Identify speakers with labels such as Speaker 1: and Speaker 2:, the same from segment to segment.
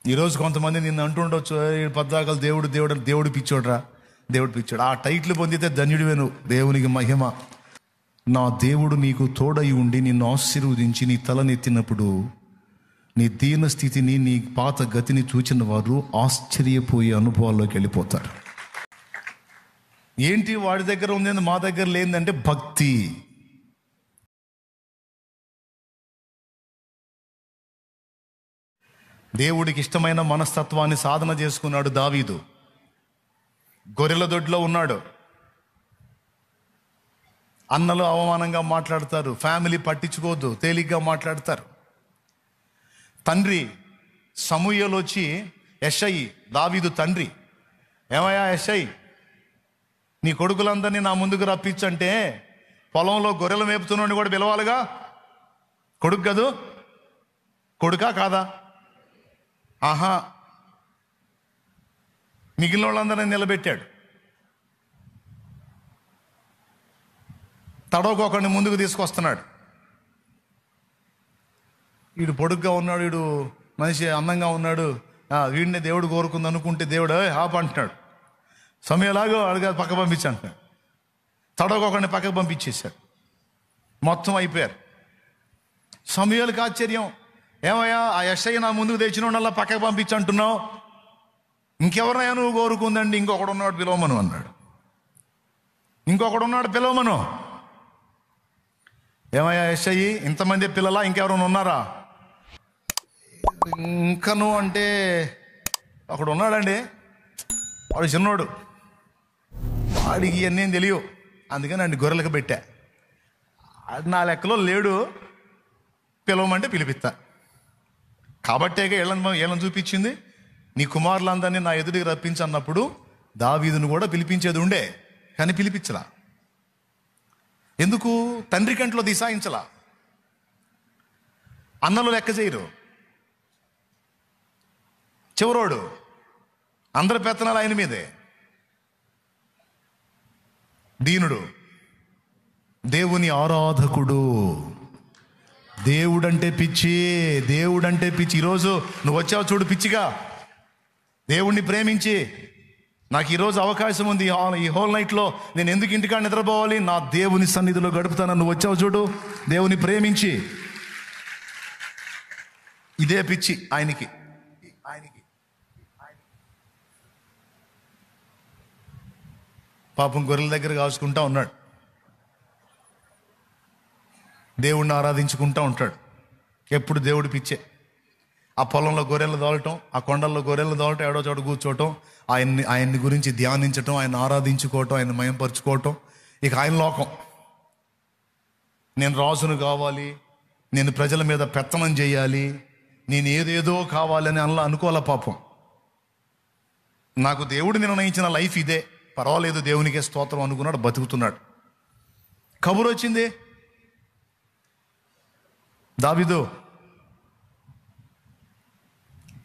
Speaker 1: ఈరోజు కొంతమంది నిన్ను అంటుండొచ్చు, పద్దాకలు దేవుడు దేవుడు దేవుడు పిచ్చోడ్రా, దేవుడు పిచ్చోడు. ఆ టైటిల్ పొందితే ధన్యుడివేను. దేవునికి మహిమ. నా దేవుడు నీకు తోడై ఉండి నిన్ను ఆశీర్వదించి నీ తలనెత్తినప్పుడు నీ దీన స్థితిని, నీ పాత గతిని చూచిన వారు ఆశ్చర్యపోయే అనుభవాల్లోకి వెళ్ళిపోతారు. ఏంటి వాడి దగ్గర ఉంది మా దగ్గర లేదంటే భక్తి. దేవుడికి ఇష్టమైన మనస్తత్వాన్ని సాధన చేసుకున్నాడు దావీదు. గొర్రెల దొడ్లో ఉన్నాడు. అన్నలు అవమానంగా మాట్లాడతారు, ఫ్యామిలీ పట్టించుకోవద్దు, తేలిగ్గా మాట్లాడతారు. తండ్రి సమూయేలు వచ్చి, యెషయి దావీదు తండ్రి, ఏమయ్యా యెషయి, నీ కొడుకులందరినీ నా ముందుకు రప్పించంటే పొలంలో గొర్రెలు మేపుతున్నాడు కూడా పిలవాలిగా. కొడుకు కదూ, కొడుకా కాదా? ఆహా. మిగిలిన వాళ్ళందరినీ నిలబెట్టాడు. తడవకొకడిని ముందుకు తీసుకొస్తున్నాడు. వీడు పొడుగ్గా ఉన్నాడు, వీడు మనిషి అందంగా ఉన్నాడు, వీడిని దేవుడు కోరుకుంది అనుకుంటే దేవుడు హాప్ అంటున్నాడు. సమయంలాగా అడిగా పక్క పంపించి అంటున్నాడు. తడవకొకడిని పక్కకు పంపించేశాడు. మొత్తం అయిపోయారు. సమయాలకు ఆశ్చర్యం, ఏమయ్యా ఆ యెషయి నా ముందుకు తెచ్చిన వాళ్ళ పక్కకు పంపించి అంటున్నావు, ఇంకెవరినైనా నువ్వు కోరుకుందండి, ఇంకొకడు ఉన్నాడు పిలవమను అన్నాడు. ఇంకొకడు ఉన్నాడు పిలవమను. ఏమయ్యా యెషయి, ఇంతమంది పిల్లలా, ఇంకెవరైనా ఉన్నారా? ఇంకను అంటే ఒకడు ఉన్నాడండి, వాడు చిన్నోడు, వాడికి ఇవన్నీ తెలియవు, అందుకని అండి గొర్రెలకు పెట్టా. నా లెక్కలో లేడు, పిలవమంటే పిలిపిస్తా. కాబట్టేగా వీళ్ళని చూపించింది. నీ కుమారులందరినీ నా ఎదుటికి రప్పించన్నప్పుడు దావీదును కూడా పిలిపించేది ఉండే, కానీ పిలిపించలా. ఎందుకు? తండ్రి కంట్లో దిశాయించలా. అన్నలు లెక్క చేయరు. చివరోడు అందరి పెత్తనాలు ఆయన మీదే. దీనుడు, దేవుని ఆరాధకుడు, దేవుడంటే పిచ్చి, దేవుడంటే పిచ్చి. ఈరోజు నువ్వు వచ్చావు చూడు పిచ్చిగా, దేవుణ్ణి ప్రేమించి, నాకు ఈరోజు అవకాశం ఉంది, ఈ హోల్ నైట్లో నేను ఎందుకు ఇంటికాడ నిద్రపోవాలి, నా దేవుని సన్నిధిలో గడుపుతాను. నువ్వు వచ్చావు చూడు దేవుని ప్రేమించి. ఇదే పిచ్చి ఆయనకి. పాపం గొర్రెల దగ్గర కాచుకుంటా ఉన్నాడు, దేవుణ్ణి ఆరాధించుకుంటా ఉంటాడు. ఎప్పుడు దేవుడి పిచ్చే. ఆ పొలంలో గొర్రెలు దోలటం, ఆ కొండల్లో గొర్రెలు దోలటం, ఏడో చోట కూర్చోవటం, ఆయన్ని గురించి ధ్యానించటం, ఆయన ఆరాధించుకోవటం, ఆయన మయంపరుచుకోవటం. ఇక ఆయన లోకం. నేను రాజును కావాలి, నేను ప్రజల మీద పెత్తనం చేయాలి, నేను ఏదేదో కావాలని అలా అనుకోవాల. పాపం, నాకు దేవుడు నిర్ణయించిన లైఫ్ ఇదే, పర్వాలేదు దేవునికే స్తోత్రం అనుకున్నాడు, బతుకుతున్నాడు. కబురు వచ్చింది, దావీదు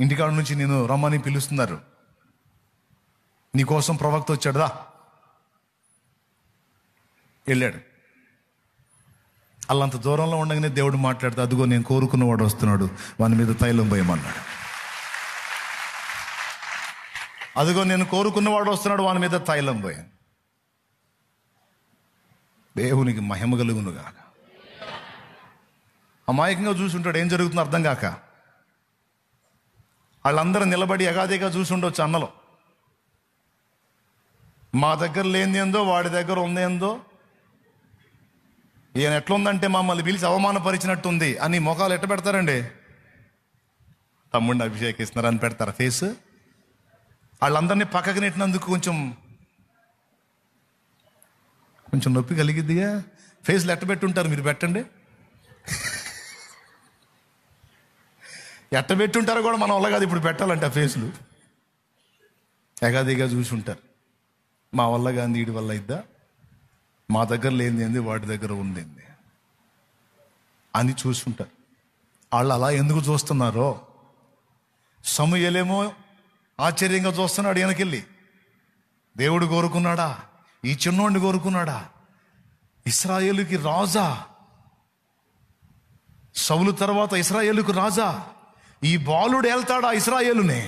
Speaker 1: ఇంటికాడ నుంచి నేను రమ్మని పిలుస్తున్నారు, నీకోసం ప్రవక్త వచ్చాడుదా. వెళ్ళాడు. అల్లంత దూరంలో ఉండగానే దేవుడు మాట్లాడితే, అదిగో నేను కోరుకున్నవాడు వస్తున్నాడు, వాని మీద తైలం పోయమన్నాడు. అదిగో నేను కోరుకున్నవాడు వస్తున్నాడు, వాని మీద తైలం పోయాను. దేవునికి మహిమ కలుగునుగాక. అమాయకంగా చూసుంటాడు, ఏం జరుగుతుందో అర్థం కాక. వాళ్ళందరూ నిలబడి ఎగాదిగా చూసుండొచ్చు. అన్నలో మా దగ్గర లేనిదేందో వాడి దగ్గర ఉందేందో, ఈయన ఎట్లుందంటే మమ్మల్ని పిలిచి అవమానపరిచినట్టుంది అని మొఖాలు ఎట్ట పెడతారండి? తమ్ముడిని అభిషేకిస్తున్నారు అని పెడతారా ఫేస్? వాళ్ళందరినీ పక్కకి నెట్టినందుకు కొంచెం నొప్పి కలిగిద్దిగా. ఫేస్లు ఎట్ట పెట్టుంటారు, మీరు పెట్టండి. ఎట్ట పెట్టుంటారో కూడా మన వల్ల కాదు ఇప్పుడు పెట్టాలంటే. ఆ ఫేస్లు ఎగాదిగా చూసుంటారు. మా వల్ల గాంధీ వీడి వల్ల ఇద్దా, మా దగ్గర లేనిది వాడి దగ్గర ఉంది అని చూసుంటారు. వాళ్ళు అలా ఎందుకు చూస్తున్నారో, సమూయేలేమో ఆశ్చర్యంగా చూస్తున్నాడు వెనకెళ్ళి. దేవుడు కోరుకున్నాడా? ఈ చిన్నోడిని కోరుకున్నాడా? ఇశ్రాయేలుకి రాజా, సౌలు తర్వాత ఇశ్రాయేలుకు రాజా, ఈ బాలుడు వెళ్తాడు ఆ ఇశ్రాయేలునే.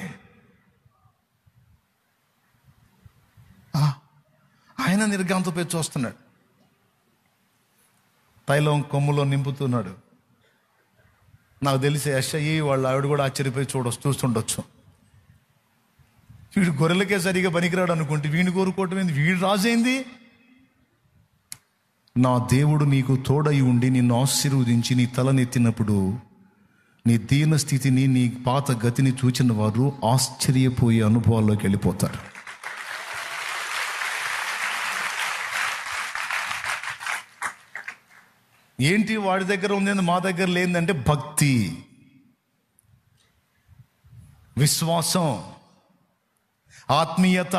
Speaker 1: ఆయన నిర్గాంతపై చూస్తున్నాడు, తైలం కొమ్ములో నింపుతున్నాడు. నాకు తెలిసి యెషయి వాళ్ళ ఆవిడ కూడా ఆశ్చర్యపోయి చూస్తుండొచ్చు. వీడు గొర్రెలకే సరిగా పనికిరాడు అనుకుంటే వీడిని కోరుకోవటం ఏంది? వీడు రాజైంది. నా దేవుడు నీకు తోడై ఉండి నిన్ను ఆశీర్వదించి నీ తలనెత్తినప్పుడు నీ దీన స్థితిని, నీ పాత గతిని చూచిన వారు ఆశ్చర్యపోయే అనుభవాల్లోకి వెళ్ళిపోతారు. ఏంటి వాడి దగ్గర ఉంది మా దగ్గర లేదంటే భక్తి, విశ్వాసం, ఆత్మీయత,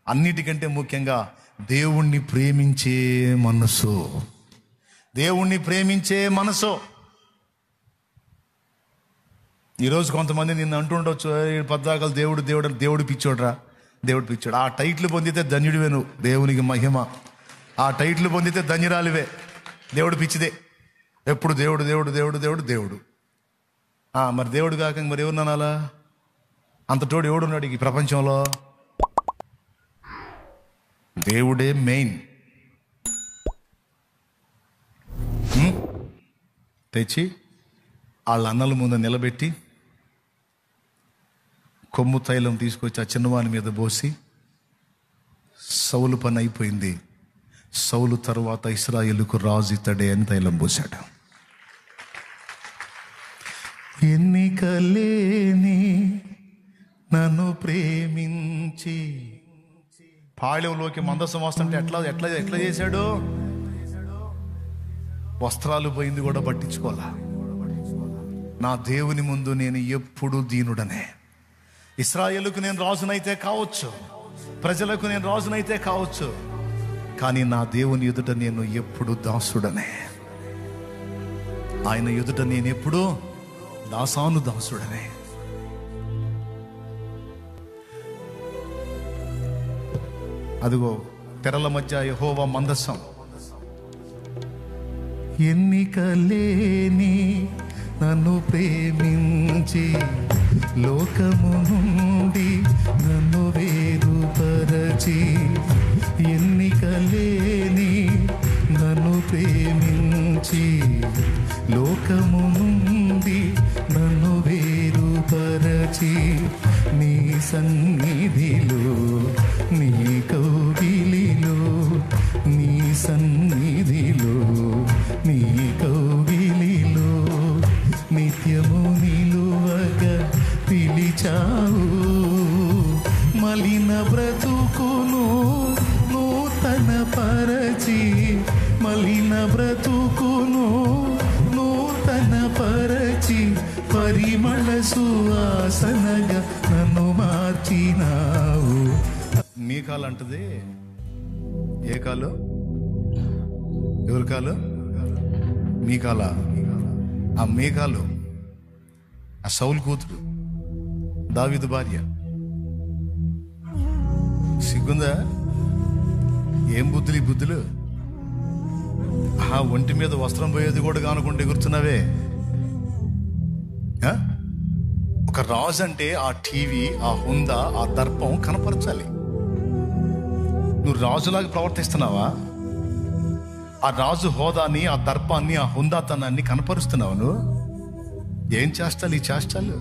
Speaker 1: అన్నిటికంటే ముఖ్యంగా దేవుణ్ణి ప్రేమించే మనసు. దేవుణ్ణి ప్రేమించే మనసు. ఈరోజు కొంతమంది నిన్ను అంటుండొచ్చు, పద్దాకలు దేవుడు దేవుడు దేవుడు పిచ్చోడ్రా, దేవుడు పిచ్చోడు. ఆ టైట్లు పొందితే ధన్యుడివే నువ్వు, దేవునికి మహిమ. ఆ టైట్లు పొందితే ధన్యురాలివే. దేవుడు పిచ్చిదే, ఎప్పుడు దేవుడు దేవుడు దేవుడు దేవుడు దేవుడు. మరి దేవుడు కాక మరి ఎవరు అనాలా? అంత తోడు ఎవడున్నాడు ఈ ప్రపంచంలో? దేవుడే మెయిన్. తెచ్చి వాళ్ళ అన్నల ముందు నిలబెట్టి కొమ్ము తైలం తీసుకొచ్చి ఆ చిన్నవాని మీద పోసి, సౌలు పని అయిపోయింది, సౌలు తరువాత ఇశ్రాయేలుకు రాజు ఇతడే అని తైలం పోశాడు. ఎన్నికలేని నన్ను ప్రేమించి, పాళెంలోకి మందసం వస్తుంటే ఎట్లా ఎట్లా ఎట్లా చేశాడు? వస్త్రాలు పోయింది కూడా పట్టించుకోవాలా. నా దేవుని ముందు నేను ఎప్పుడు దీనుడనే. ఇశ్రాయేలుకు నేను రాజునైతే కావచ్చు, ప్రజలకు నేను రాజునైతే కావచ్చు, కానీ నా దేవుని ఎదుట నేను ఎప్పుడు దాసుడనే. ఆయన ఎదుట నేను ఎప్పుడు దాసుడనే. అదిగో తెరల మధ్య యెహోవా మందసం. ఎన్నికలేని నన్ను ప్రేమించి లోకము నుండి నన్ను వేరుపరచి, ఎన్నికలేని నన్ను ప్రేమించి లోకము నుండి నన్ను వేరుపరచి, నీ సన్నిధిలో నీ కౌగిలిలో, నీ సన్నిధిలో నీ కౌగిలిలో నిత్యము నిలువగా పిలిచావు. మలిన బ్రతుకును నూతన పరచి, మలిన బ్రతుకును నూతన పరచి, పరిమళ సువాసనగా నన్ను మార్చినావు. మీ కాలు అంటది. ఏ కాలు? ఎవరి కాలు? మీ కాల. ఆ మీకాలు ఆ సౌలు కూతురు, దావీదు భార్య. సిగ్గుందా? ఏం బుద్ధులు ఈ బుద్ధులు? ఆ ఒంటి మీద వస్త్రం పోయేది కూడా కానుకుంటే ఎగురుతున్నావే. ఒక రాజు అంటే ఆ టీవీ, ఆ హుందా, ఆ దర్పం కనపరచాలి. నువ్వు రాజులాగా ప్రవర్తిస్తున్నావా? ఆ రాజు హోదాని, ఆ దర్పాన్ని, ఆ హుందాతనాన్ని కనపరుస్తున్నావు నువ్వు? ఏం చేస్తాలు ఈ చేష్టాలు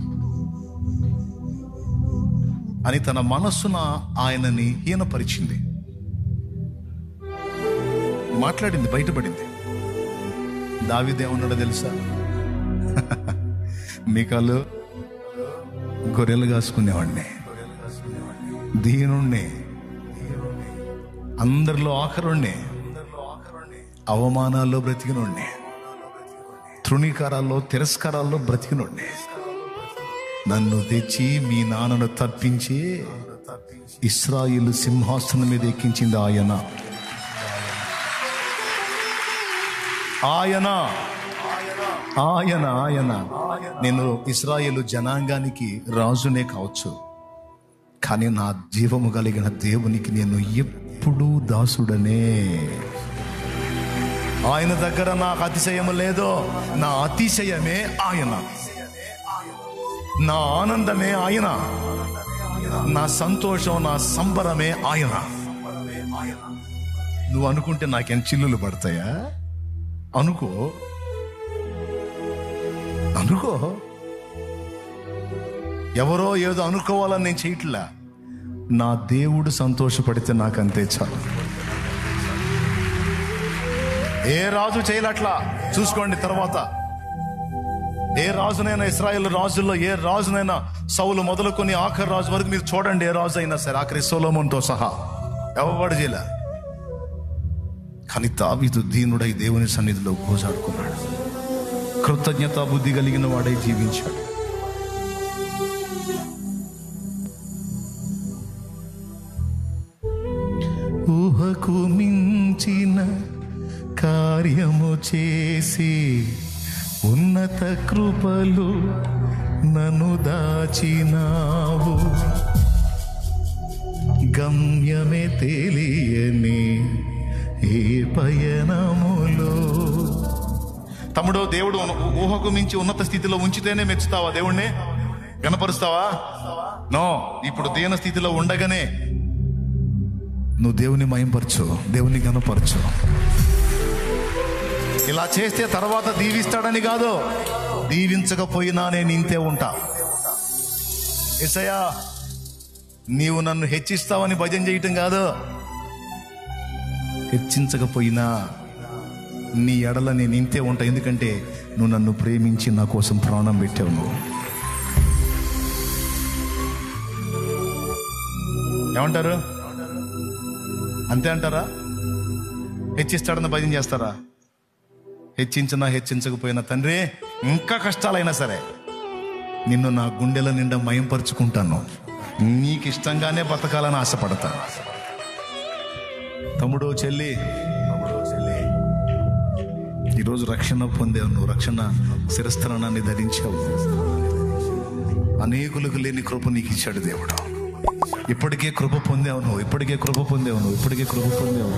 Speaker 1: అని తన మనస్సున ఆయనని హీనపరిచింది, మాట్లాడింది, బయటపడింది. దావీదేమన్నాడో తెలుసా? మీకాలు గొర్రెలు కాసుకునేవాడిని, దీనుణ్ణి, అందరిలో ఆఖరుణ్ణి, అవమానాల్లో బ్రతికినోడ్నే, తృణీకారాల్లో తిరస్కారాల్లో బ్రతికినోడ్నే. నన్ను తెచ్చి మీ నాన్నను తప్పించి ఇశ్రాయేలు సింహాసనం మీద ఎక్కించింది ఆయన. ఆయన ఆయన ఆయన నేను ఇశ్రాయేలు జనాంగానికి రాజునే కావచ్చు, కానీ నా జీవము కలిగిన దేవునికి నేను ఎప్పుడూ దాసుడనే. ఆయన దగ్గర నాకు అతిశయము లేదో, నా అతిశయమే ఆయన. నా ఆనందమే ఆయన, నా సంతోషం, నా సంబరమే ఆయన. నువ్వు అనుకుంటే నాకేం చిల్లులు పడతాయా? అనుకో. ఎవరో ఏదో అనుకోవాలని నేను చేయట్లా. నా దేవుడు సంతోషపడితే నాకంతే చాలు. ఏ రాజు చేయలట్లా. చూసుకోండి తర్వాత ఏ రాజునైనా, ఇశ్రాయేల్ రాజుల్లో ఏ రాజునైనా, సౌలు మొదలుకొని ఆఖరి రాజు వరకు మీరు చూడండి, ఏ రాజు అయినా సరే, ఆఖరి సొలొమోనుతో సహా ఎవరు చేయలే. కానీ దావీదు దీనుడై దేవుని సన్నిధిలో గోజాడుకున్నాడు. కృతజ్ఞతా బుద్ధి కలిగిన వాడై జీవించాడు. ఊహకు మించిన కార్యము చేసి ఉన్నత కృపలు నన్ను దాచినావు. గమ్యమే తెలియని ఏ పయనములో. తమ్ముడు, దేవుడు ఊహకు మించి ఉన్నత స్థితిలో ఉంచితేనే మెచ్చుతావా? దేవుణ్ణి గణపరుస్తావా? నో. ఇప్పుడు దీన స్థితిలో ఉండగానే నువ్వు దేవుని మయంపరచు, దేవుని గణపరచు. ఇలా చేస్తే తర్వాత దీవిస్తాడని కాదు, దీవించకపోయినా నేను ఇంతే ఉంటా. యేసయ్యా, నీవు నన్ను హెచ్చిస్తావని భజన చేయటం కాదు, హెచ్చించకపోయినా నీ ఎడల నేను ఇంతే ఉంటా. ఎందుకంటే నువ్వు నన్ను ప్రేమించి నా కోసం ప్రాణం పెట్టావు. నువ్వు ఏమంటారు? అంతే అంటారా? హెచ్చిస్తాడని భజన చేస్తారా? హెచ్చించినా హెచ్చించకపోయినా తండ్రి, ఇంకా కష్టాలైనా సరే నిన్ను నా గుండెల నిండా మయంపరుచుకుంటాను, నీకు ఇష్టంగానే బతకాలని ఆశపడతాను. తమ్ముడు, చెల్లి, ఈరోజు రక్షణ పొందావు. నువ్వు రక్షణ శిరస్త్రాణాన్ని ధరించావు. అనేకులకు లేని కృప నీకు ఇచ్చాడు దేవుడు. ఇప్పటికే కృప పొందావు నువ్వు, ఇప్పటికే కృప పొందావు నువ్వు, ఇప్పటికే కృప పొందావు.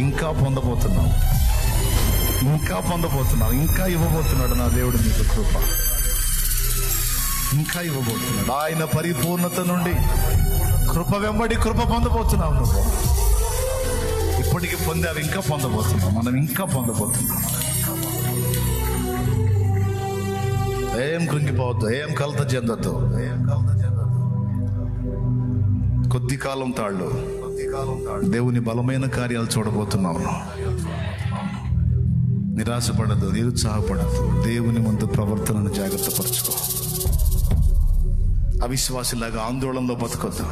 Speaker 1: ఇంకా పొందబోతున్నావు, ఇంకా పొందబోతున్నావు, ఇంకా ఇవ్వబోతున్నాడు నా దేవుడు నీకు కృప. ఇంకా ఇవ్వబోతున్నాడు. ఆయన పరిపూర్ణత నుండి కృప వెంబడి కృప పొందబోతున్నావు నువ్వు. ఇప్పటికి పొందావు, ఇంకా పొందబోతున్నావు. మనం ఇంకా పొందబోతున్నాం. ఏం కృంగిపోవద్దు, ఏం కలత చెందొద్దు. కొద్ది కాలం తాళ్ళు దేవుని బలమైన కార్యాలు చూడబోతున్నావు. నిరాశపడద్దు, నిరుత్సాహపడద్దు. దేవుని ముందు ప్రవర్తనను జాగ్రత్త పరచుకో. అవిశ్వాసిలాగా ఆందోళనలో బతకొద్దు.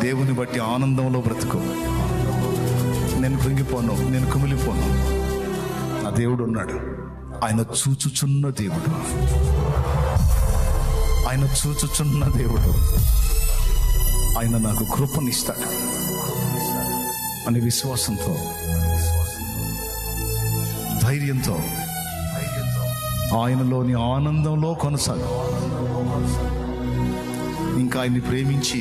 Speaker 1: దేవుని బట్టి ఆనందంలో బ్రతుకో. నేను కృంగిపోను, నేను కుమిలిపోను. నా దేవుడు ఉన్నాడు. ఆయన చూచుచున్న దేవుడు, ఆయన చూచుచున్న దేవుడు. ఆయన నాకు కృపనిస్తాడు అనే విశ్వాసంతో, ధైర్యంతో ఆయనలోని ఆనందంలో కొనసాగు. ఇంకా ఆయన్ని ప్రేమించి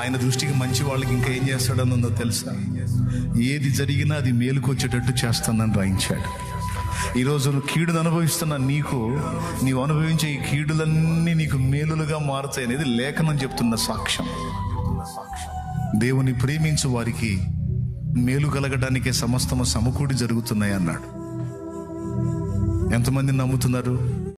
Speaker 1: ఆయన దృష్టికి మంచి వాళ్ళకి ఇంకా ఏం చేస్తాడన్నదో తెలుసా? ఏది జరిగినా అది మేలుకొచ్చేటట్టు చేస్తానని రాయించాడు. ఈరోజు నువ్వు కీడును అనుభవిస్తున్న నీకు, నీవు అనుభవించే ఈ కీడులన్నీ నీకు మేలులుగా మారుతాయి అనేది లేఖనం చెప్తున్న సాక్ష్యం. దేవుని ప్రేమించు వారికి మేలు కలగడానికే సమస్తము సమకూడి జరుగుతున్నాయి అన్నాడు. ఎంతమంది నమ్ముతున్నారు?